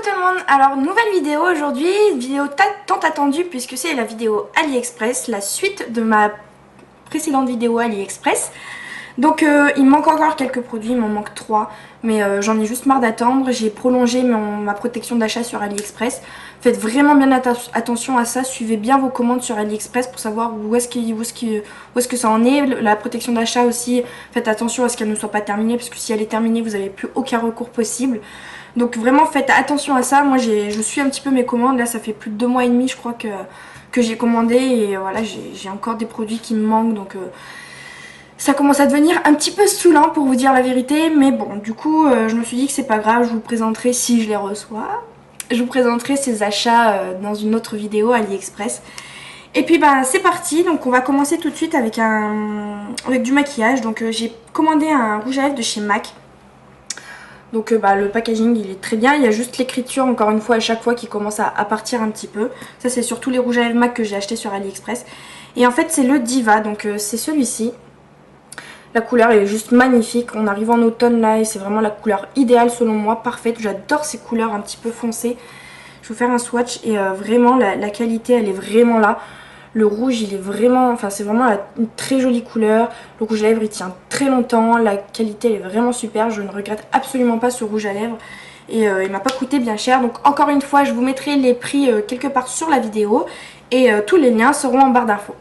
Coucou tout le monde, alors nouvelle vidéo aujourd'hui, vidéo tant attendue puisque c'est la vidéo AliExpress, la suite de ma précédente vidéo AliExpress. Donc il me manque encore quelques produits, il m'en manque 3, mais j'en ai juste marre d'attendre. J'ai prolongé ma protection d'achat sur AliExpress. Faites vraiment bien attention à ça, suivez bien vos commandes sur AliExpress pour savoir où est-ce que ça en est. La protection d'achat aussi, faites attention à ce qu'elle ne soit pas terminée, parce que si elle est terminée, vous n'avez plus aucun recours possible. Donc vraiment faites attention à ça. Moi je suis un petit peu mes commandes, là ça fait plus de 2 mois et demi je crois que j'ai commandé, et voilà, j'ai encore des produits qui me manquent, donc ça commence à devenir un petit peu saoulant pour vous dire la vérité. Mais bon, du coup je me suis dit que c'est pas grave, je vous présenterai si je les reçois. Je vous présenterai ces achats dans une autre vidéo AliExpress. Et puis bah c'est parti, donc on va commencer tout de suite avec du maquillage. Donc j'ai commandé un rouge à lèvres de chez MAC. Donc le packaging il est très bien, il y a juste l'écriture encore une fois à chaque fois qui commence à partir un petit peu. Ça c'est surtout les rouges à lèvres MAC que j'ai acheté sur AliExpress. Et en fait c'est le Diva, donc c'est celui-ci. La couleur est juste magnifique, on arrive en automne là et c'est vraiment la couleur idéale selon moi, parfaite. J'adore ces couleurs un petit peu foncées. Je vais vous faire un swatch et vraiment la qualité elle est vraiment là. Le rouge il est vraiment, enfin c'est vraiment une très jolie couleur. Le rouge à lèvres il tient très longtemps, la qualité elle est vraiment super. Je ne regrette absolument pas ce rouge à lèvres. Et il m'a pas coûté bien cher. Donc encore une fois je vous mettrai les prix quelque part sur la vidéo. Et tous les liens seront en barre d'infos.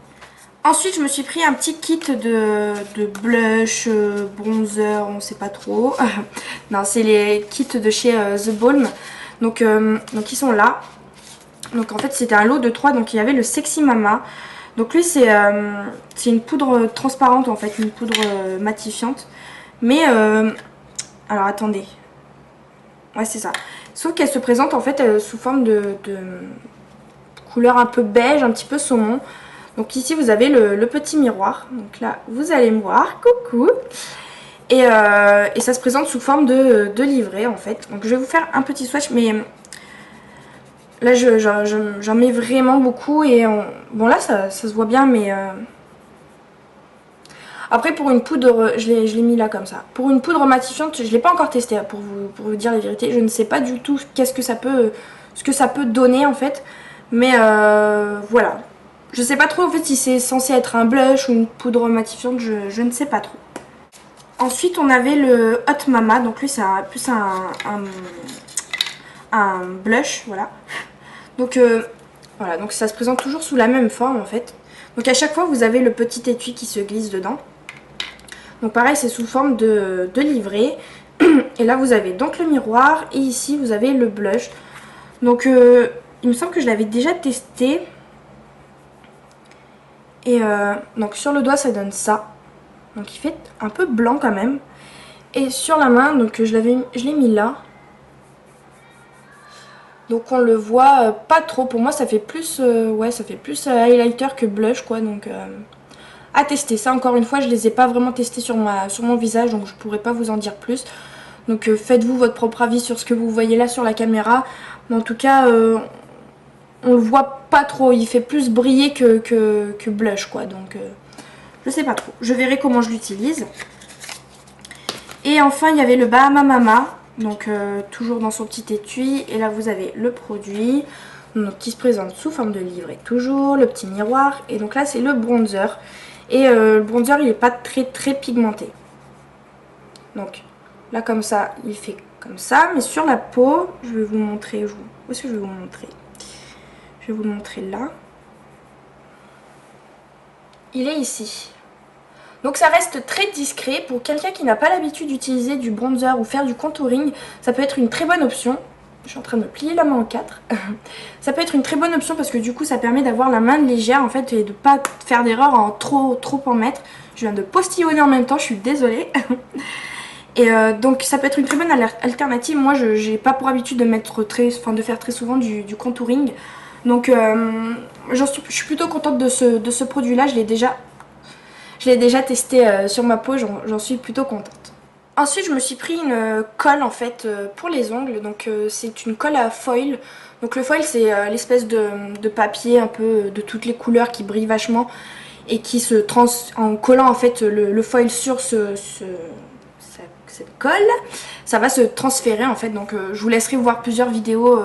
Ensuite je me suis pris un petit kit de blush, bronzer, on sait pas trop. Non, c'est les kits de chez The Balm. Donc ils sont là. Donc en fait c'était un lot de 3, donc il y avait le Sexy Mama. Donc lui c'est une poudre transparente en fait, une poudre matifiante. Mais alors attendez. Ouais c'est ça. Sauf qu'elle se présente en fait sous forme de couleur un peu beige, un petit peu saumon. Donc ici vous avez le petit miroir. Donc là vous allez me voir, coucou. Et ça se présente sous forme de livret en fait. Donc je vais vous faire un petit swatch, mais là j'en mets vraiment beaucoup. Et bon là ça se voit bien, mais après pour une poudre, je l'ai mis là comme ça. Pour une poudre matifiante, je ne l'ai pas encore testé pour vous dire la vérité. Je ne sais pas du tout ce que ça peut donner en fait. Mais voilà. Je sais pas trop en fait si c'est censé être un blush ou une poudre matifiante, je ne sais pas trop. Ensuite on avait le Hot Mama, donc lui c'est plus un blush, voilà. Donc voilà, donc ça se présente toujours sous la même forme en fait. Donc à chaque fois vous avez le petit étui qui se glisse dedans. Donc pareil c'est sous forme de livret. Et là vous avez donc le miroir et ici vous avez le blush. Donc il me semble que je l'avais déjà testé. Et donc sur le doigt ça donne ça. Donc il fait un peu blanc quand même. Et sur la main, donc je l'ai mis là. Donc on le voit pas trop. Pour moi ça fait plus ouais, ça fait plus highlighter que blush quoi. Donc à tester. Ça encore une fois je les ai pas vraiment testés sur mon visage, donc je pourrais pas vous en dire plus. Donc faites-vous votre propre avis sur ce que vous voyez là sur la caméra. Mais en tout cas on le voit pas trop, il fait plus briller que blush quoi, donc je sais pas trop, je verrai comment je l'utilise. Et enfin il y avait le Bahama Mama, donc toujours dans son petit étui, et là vous avez le produit, donc, qui se présente sous forme de livret toujours, le petit miroir, et donc là c'est le bronzer, et le bronzer il est pas très pigmenté. Donc là comme ça, il fait comme ça, mais sur la peau, je vais vous montrer, où est-ce que je vais vous montrer ? Je vais vous le montrer là. Il est ici. Donc ça reste très discret. Pour quelqu'un qui n'a pas l'habitude d'utiliser du bronzer ou faire du contouring, ça peut être une très bonne option. Je suis en train de me plier la main en 4. Ça peut être une très bonne option parce que du coup ça permet d'avoir la main légère en fait et de pas faire d'erreur en trop en mettre. Je viens de postillonner en même temps, je suis désolée. Et donc ça peut être une très bonne alternative. Moi j'ai pas pour habitude de faire très souvent du contouring. Donc je suis plutôt contente de ce produit là, je l'ai déjà testé sur ma peau, j'en suis plutôt contente. Ensuite je me suis pris une colle en fait pour les ongles, donc c'est une colle à foil. Donc le foil c'est l'espèce de papier un peu de toutes les couleurs qui brille vachement et qui en collant en fait le foil sur cette cette colle, ça va se transférer en fait. Donc je vous laisserai voir plusieurs vidéos.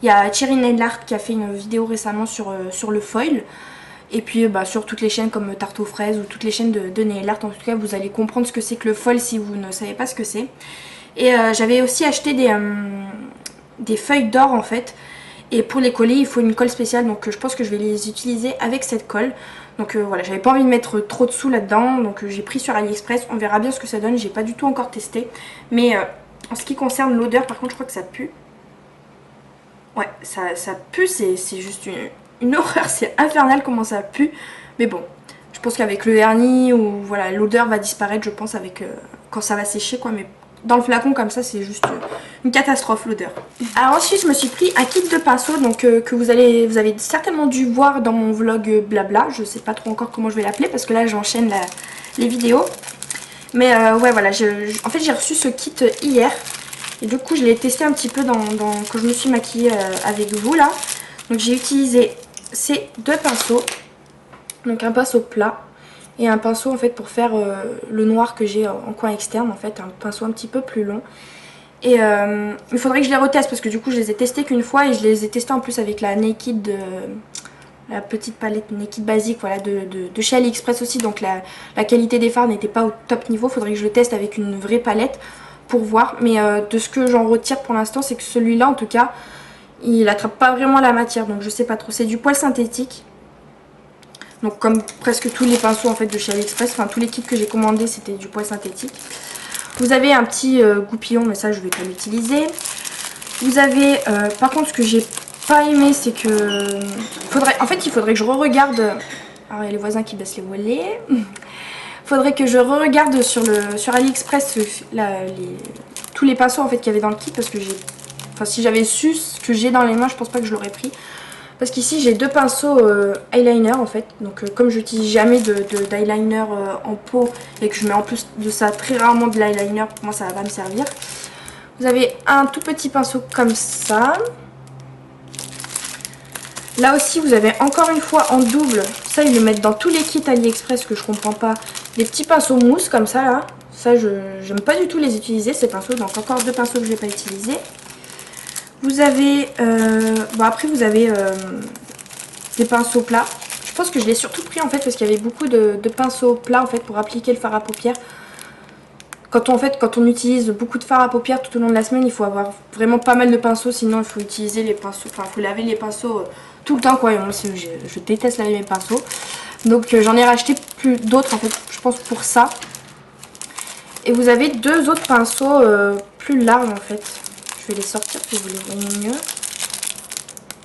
Il y a Cherry Nail Art qui a fait une vidéo récemment sur le foil. Et puis sur toutes les chaînes comme Tarte aux fraises ou toutes les chaînes de nail art, en tout cas vous allez comprendre ce que c'est que le foil si vous ne savez pas ce que c'est. Et j'avais aussi acheté des feuilles d'or en fait. Et pour les coller il faut une colle spéciale, donc je pense que je vais les utiliser avec cette colle. Donc voilà, j'avais pas envie de mettre trop de sous là-dedans, donc j'ai pris sur AliExpress. On verra bien ce que ça donne, j'ai pas du tout encore testé. Mais en ce qui concerne l'odeur, par contre je crois que ça pue. Ouais, ça pue, c'est juste une horreur, c'est infernal comment ça pue. Mais bon, je pense qu'avec le vernis ou voilà, l'odeur va disparaître je pense avec quand ça va sécher quoi. Mais dans le flacon comme ça c'est juste une catastrophe l'odeur. Alors ensuite je me suis pris un kit de pinceaux donc que vous avez certainement dû voir dans mon vlog blabla. Je sais pas trop encore comment je vais l'appeler parce que là j'enchaîne les vidéos. Mais ouais voilà, en fait j'ai reçu ce kit hier. Et du coup je l'ai testé un petit peu quand je me suis maquillée avec vous là. Donc j'ai utilisé ces deux pinceaux. Donc un pinceau plat et un pinceau en fait pour faire le noir que j'ai en coin externe en fait. Un pinceau un petit peu plus long. Et il faudrait que je les reteste parce que du coup je les ai testés qu'une fois. Et je les ai testés en plus avec la Naked, la petite palette Naked basique voilà, de chez AliExpress aussi. Donc la qualité des fards n'était pas au top niveau. Il faudrait que je le teste avec une vraie palette pour voir. Mais de ce que j'en retire pour l'instant c'est que celui-là en tout cas il attrape pas vraiment la matière. Donc je sais pas trop. C'est du poil synthétique. Donc comme presque tous les pinceaux en fait de chez AliExpress, enfin tous les kits que j'ai commandés c'était du poil synthétique. Vous avez un petit goupillon mais ça je vais pas l'utiliser. Vous avez par contre ce que j'ai pas aimé c'est que il faudrait que je re-regarde. Alors il y a les voisins qui baissent les volets. Faudrait que je re-regarde sur AliExpress tous les pinceaux en fait qu'il y avait dans le kit parce que si j'avais su ce que j'ai dans les mains je pense pas que je l'aurais pris. Parce qu'ici j'ai deux pinceaux eyeliner en fait. Donc comme j'utilise jamais d'eyeliner en pot et que je mets en plus de ça très rarement de l'eyeliner, pour moi ça va pas me servir. Vous avez un tout petit pinceau comme ça. Là aussi vous avez encore une fois en double. Ça ils le mettent dans tous les kits AliExpress que je comprends pas. Des petits pinceaux mousse comme ça là. Ça j'aime pas du tout les utiliser ces pinceaux. Donc encore deux pinceaux que je vais pas utiliser. Vous avez, après vous avez des pinceaux plats. Je pense que je l'ai surtout pris en fait parce qu'il y avait beaucoup de pinceaux plats en fait pour appliquer le fard à paupières. Quand on utilise beaucoup de fard à paupières tout au long de la semaine, il faut avoir vraiment pas mal de pinceaux, sinon il faut utiliser les pinceaux, enfin il faut laver les pinceaux tout le temps quoi. Et moi je déteste laver mes pinceaux. Donc j'en ai racheté d'autres en fait, je pense pour ça. Et vous avez deux autres pinceaux plus larges en fait. Je vais les sortir pour vous les voyez mieux.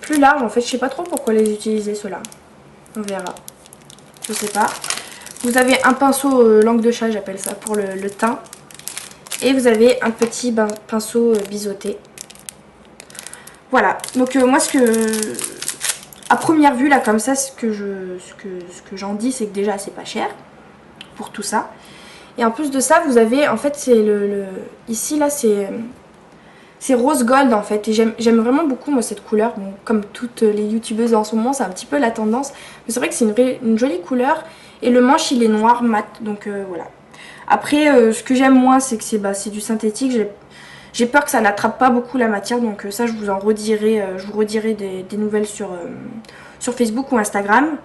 Plus large en fait, je sais pas trop pourquoi les utiliser ceux-là. On verra. Je sais pas. Vous avez un pinceau langue de chat, j'appelle ça, pour le teint. Et vous avez un petit pinceau biseauté. Voilà. Donc moi à première vue là comme ça, ce que j'en dis c'est que déjà c'est pas cher pour tout ça. Et en plus de ça, vous avez en fait c'est ici là c'est rose gold en fait. Et j'aime vraiment beaucoup moi cette couleur. Bon, comme toutes les youtubeuses en ce moment, c'est un petit peu la tendance. Mais c'est vrai que c'est une jolie couleur. Et le manche il est noir mat. Donc voilà. Après ce que j'aime moins c'est que c'est du synthétique. J'ai peur que ça n'attrape pas beaucoup la matière. Donc ça je vous en redirai. Je vous redirai des nouvelles sur Facebook ou Instagram.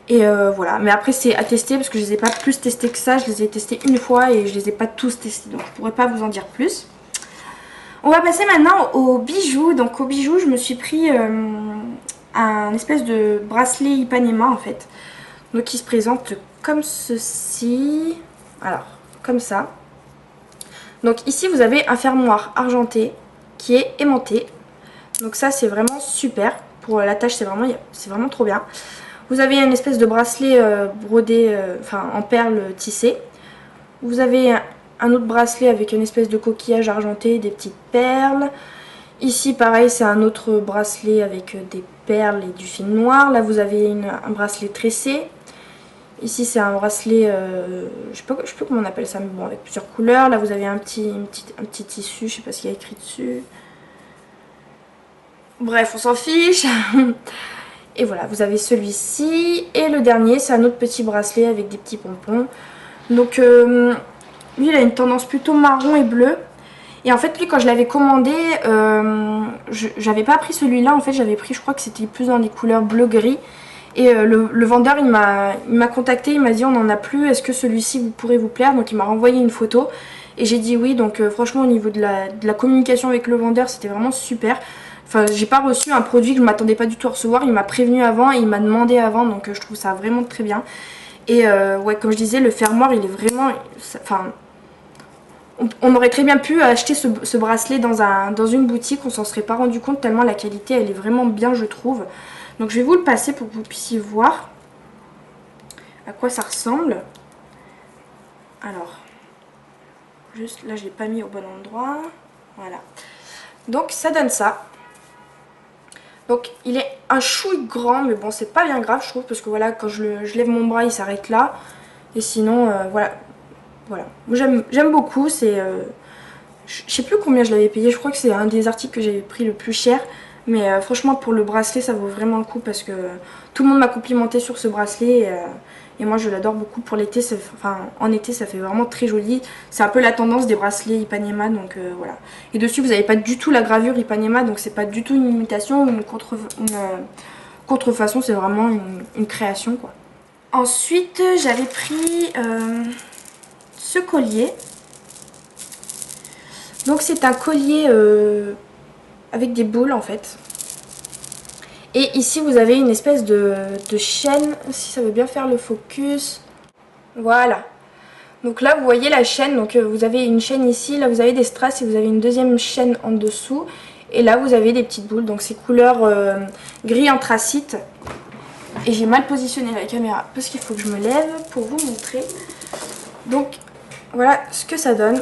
Et voilà, mais après c'est à tester parce que je les ai pas plus testés que ça. Je les ai testés une fois et je les ai pas tous testés. Donc je pourrais pas vous en dire plus. On va passer maintenant aux bijoux. Donc aux bijoux je me suis pris un espèce de bracelet Ipanema en fait. Donc qui se présente comme ceci. Alors comme ça. Donc ici vous avez un fermoir argenté qui est aimanté. Donc ça c'est vraiment super. Pour la tâche c'est vraiment trop bien. Vous avez une espèce de bracelet brodé, en perles tissées. Vous avez un autre bracelet avec une espèce de coquillage argenté, des petites perles. Ici pareil c'est un autre bracelet avec des perles et du fil noir. Là vous avez un bracelet tressé. Ici c'est un bracelet, je sais pas comment on appelle ça, mais bon avec plusieurs couleurs. Là vous avez un petit tissu, je sais pas ce qu'il y a écrit dessus. Bref on s'en fiche. Et voilà, vous avez celui-ci. Et le dernier, c'est un autre petit bracelet avec des petits pompons. Donc, Lui il a une tendance plutôt marron et bleu. Et en fait lui quand je l'avais commandé, j'avais pas pris celui-là, en fait j'avais pris, je crois que c'était plus dans les couleurs bleu-gris. Et le vendeur il m'a contacté, il m'a dit on n'en a plus, est-ce que celui-ci vous pourrait vous plaire? Donc il m'a renvoyé une photo et j'ai dit oui. Donc franchement au niveau de la communication avec le vendeur c'était vraiment super. Enfin j'ai pas reçu un produit que je m'attendais pas du tout à recevoir, il m'a prévenu avant et il m'a demandé avant, donc je trouve ça vraiment très bien. Et ouais, comme je disais, le fermoir il est vraiment... Enfin, on aurait très bien pu acheter ce bracelet dans une boutique, on s'en serait pas rendu compte tellement la qualité elle est vraiment bien je trouve. Donc je vais vous le passer pour que vous puissiez voir à quoi ça ressemble. Alors, juste là je l'ai pas mis au bon endroit. Voilà. Donc ça donne ça. Donc il est un chouille grand, mais bon c'est pas bien grave je trouve, parce que voilà quand je lève mon bras il s'arrête là. Et sinon voilà. Moi j'aime beaucoup, c'est... je sais plus combien je l'avais payé, je crois que c'est un des articles que j'ai pris le plus cher. Mais franchement pour le bracelet ça vaut vraiment le coup parce que tout le monde m'a complimenté sur ce bracelet et moi je l'adore beaucoup pour l'été. Enfin en été ça fait vraiment très joli. C'est un peu la tendance des bracelets Ipanema, donc voilà. Et dessus vous n'avez pas du tout la gravure Ipanema, donc c'est pas du tout une imitation ou une contrefaçon, c'est vraiment une création quoi. Ensuite j'avais pris ce collier. Donc c'est un collier avec des boules en fait. Et ici vous avez une espèce de chaîne, si ça veut bien faire le focus. Voilà. Donc là vous voyez la chaîne, donc vous avez une chaîne ici, là vous avez des strass et vous avez une deuxième chaîne en dessous. Et là vous avez des petites boules, donc c'est couleur gris anthracite. Et j'ai mal positionné la caméra parce qu'il faut que je me lève pour vous montrer. Donc voilà ce que ça donne.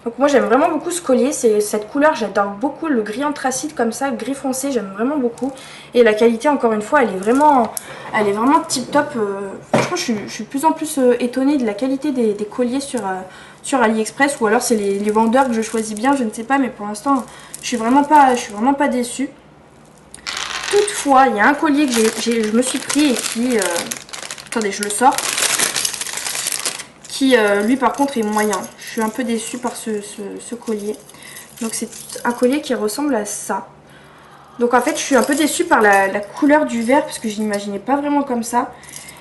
Donc moi j'aime vraiment beaucoup ce collier, c'est cette couleur, j'adore beaucoup le gris anthracite comme ça, gris foncé, j'aime vraiment beaucoup. Et la qualité encore une fois elle est vraiment tip top. Franchement je suis de plus en plus étonnée de la qualité des colliers sur AliExpress, ou alors c'est les vendeurs que je choisis bien, je ne sais pas, mais pour l'instant je suis vraiment pas déçue. Toutefois il y a un collier que je me suis pris et qui... attendez je le sors. Qui lui par contre est moyen. Je suis un peu déçue par ce collier. Donc c'est un collier qui ressemble à ça. Donc en fait je suis un peu déçue par la couleur du verre parce que je l'imaginais pas vraiment comme ça.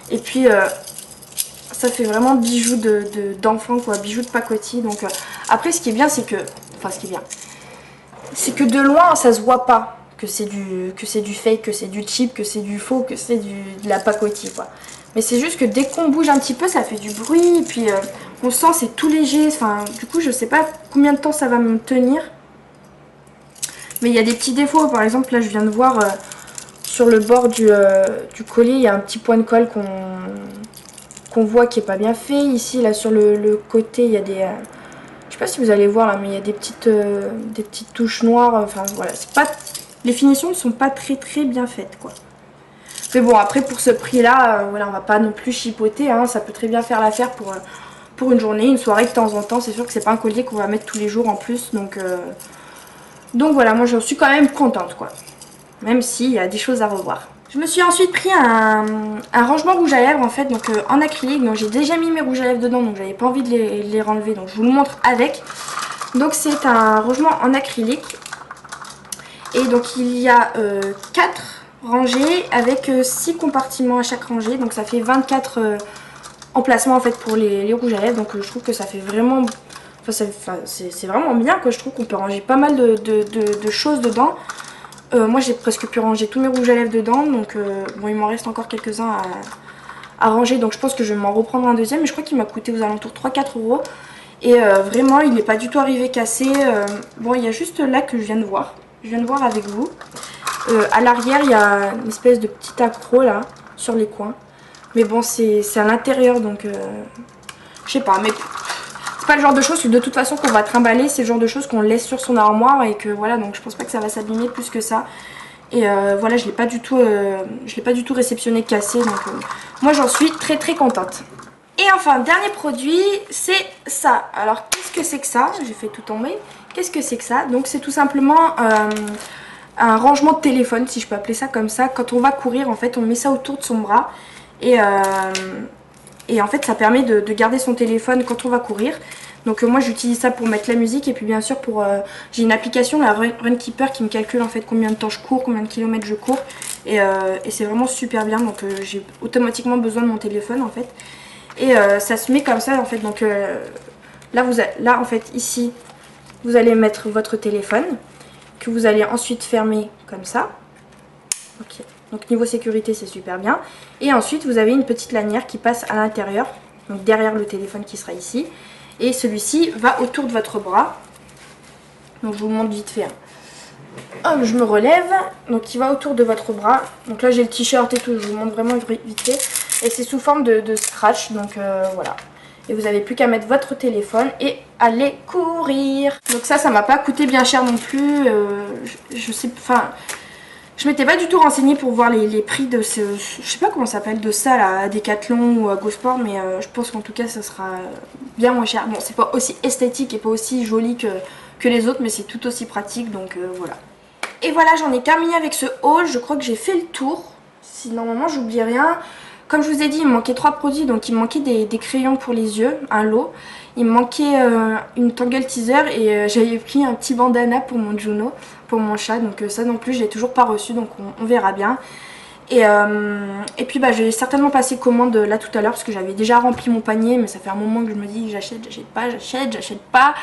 Et puis ça fait vraiment bijou d'enfant quoi, bijou de pacotille. Donc après ce qui est bien c'est que... Enfin ce qui est bien. C'est que de loin ça se voit pas que c'est du fake, que c'est du cheap, que c'est du faux, que c'est de la pacotille quoi. Mais c'est juste que dès qu'on bouge un petit peu, ça fait du bruit. Et puis on sent c'est tout léger. Enfin, du coup, je sais pas combien de temps ça va me tenir. Mais il y a des petits défauts. Par exemple, là, je viens de voir sur le bord du collier, il y a un petit point de colle qu'on voit qui est pas bien fait. Ici, là, sur le côté, il y a des... je sais pas si vous allez voir là, mais il y a des petites touches noires. Enfin, voilà, c'est pas... Les finitions ne sont pas très bien faites, quoi. Mais bon après pour ce prix là, voilà, on va pas non plus chipoter, hein, ça peut très bien faire l'affaire pour une journée, une soirée de temps en temps. C'est sûr que c'est pas un collier qu'on va mettre tous les jours en plus, donc voilà, moi je suis quand même contente quoi. Même s'il y a des choses à revoir. Je me suis ensuite pris un rangement rouge à lèvres en fait, donc en acrylique, donc j'ai déjà mis mes rouges à lèvres dedans, donc j'avais pas envie de les renlever, donc je vous le montre avec. Donc c'est un rangement en acrylique, et donc il y a 4 rangée avec 6 compartiments à chaque rangée, donc ça fait 24 emplacements en fait pour les rouges à lèvres. Donc je trouve que ça fait vraiment, c'est vraiment bien quoi. Je trouve qu'on peut ranger pas mal de choses dedans. Moi j'ai presque pu ranger tous mes rouges à lèvres dedans, donc bon il m'en reste encore quelques-uns à ranger, donc je pense que je vais m'en reprendre un deuxième, mais je crois qu'il m'a coûté aux alentours de 3-4 euros. Et vraiment il n'est pas du tout arrivé cassé. Bon il y a juste là que je viens de voir avec vous. À l'arrière il y a une espèce de petit accroc là sur les coins, mais bon c'est à l'intérieur, donc je sais pas, mais c'est pas le genre de choses que de toute façon qu'on va trimballer, c'est le genre de choses qu'on laisse sur son armoire, et que voilà, donc je pense pas que ça va s'abîmer plus que ça. Et voilà, je l'ai pas du tout réceptionné cassé, donc moi j'en suis très contente. Et enfin dernier produit, c'est ça. Alors qu'est-ce que c'est que ça? J'ai fait tout tomber. Qu'est-ce que c'est que ça? Donc c'est tout simplement un rangement de téléphone, si je peux appeler ça comme ça. Quand on va courir en fait, on met ça autour de son bras, et Et en fait ça permet de garder son téléphone quand on va courir. Donc moi j'utilise ça pour mettre la musique et puis bien sûr pour j'ai une application, la Runkeeper, qui me calcule en fait combien de temps je cours, combien de kilomètres je cours. Et c'est vraiment super bien, donc j'ai automatiquement besoin de mon téléphone en fait. Et ça se met comme ça en fait, donc là en fait ici vous allez mettre votre téléphone que vous allez ensuite fermer comme ça. Ok, donc niveau sécurité c'est super bien. Et ensuite vous avez une petite lanière qui passe à l'intérieur, donc derrière le téléphone qui sera ici. Et celui-ci va autour de votre bras. Donc je vous montre vite fait. Hop, je me relève. Donc il va autour de votre bras. Donc là j'ai le t-shirt et tout, je vous montre vraiment vite fait. Et c'est sous forme de scratch, donc voilà. Et vous n'avez plus qu'à mettre votre téléphone et aller courir. Donc ça m'a pas coûté bien cher non plus. Je sais, enfin... Je m'étais pas du tout renseignée pour voir les prix de ce... Je sais pas comment ça s'appelle, de ça là, à Decathlon ou à Go Sport, mais je pense qu'en tout cas ça sera bien moins cher. Bon, c'est pas aussi esthétique et pas aussi joli que les autres, mais c'est tout aussi pratique, donc voilà. Et voilà, j'en ai terminé avec ce haul. Je crois que j'ai fait le tour. Si normalement j'oublie rien. Comme je vous ai dit, il me manquait 3 produits, donc il me manquait des crayons pour les yeux, un lot. Il me manquait une Tangle Teaser et j'avais pris un petit bandana pour mon Juno, pour mon chat. Donc ça non plus, je l'ai toujours pas reçu, donc on verra bien. Et puis bah, je vais certainement passer commande là tout à l'heure parce que j'avais déjà rempli mon panier, mais ça fait un moment que je me dis j'achète pas.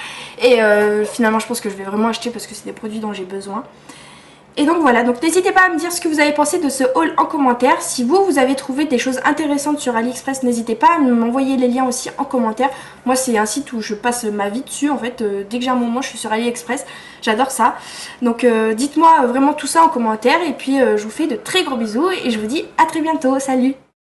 Et finalement je pense que je vais vraiment acheter parce que c'est des produits dont j'ai besoin. Et donc voilà, donc n'hésitez pas à me dire ce que vous avez pensé de ce haul en commentaire. Si vous avez trouvé des choses intéressantes sur AliExpress, n'hésitez pas à m'envoyer les liens aussi en commentaire. Moi c'est un site où je passe ma vie dessus en fait, dès que j'ai un moment je suis sur AliExpress, j'adore ça. Donc dites-moi vraiment tout ça en commentaire et puis je vous fais de très gros bisous et je vous dis à très bientôt, salut!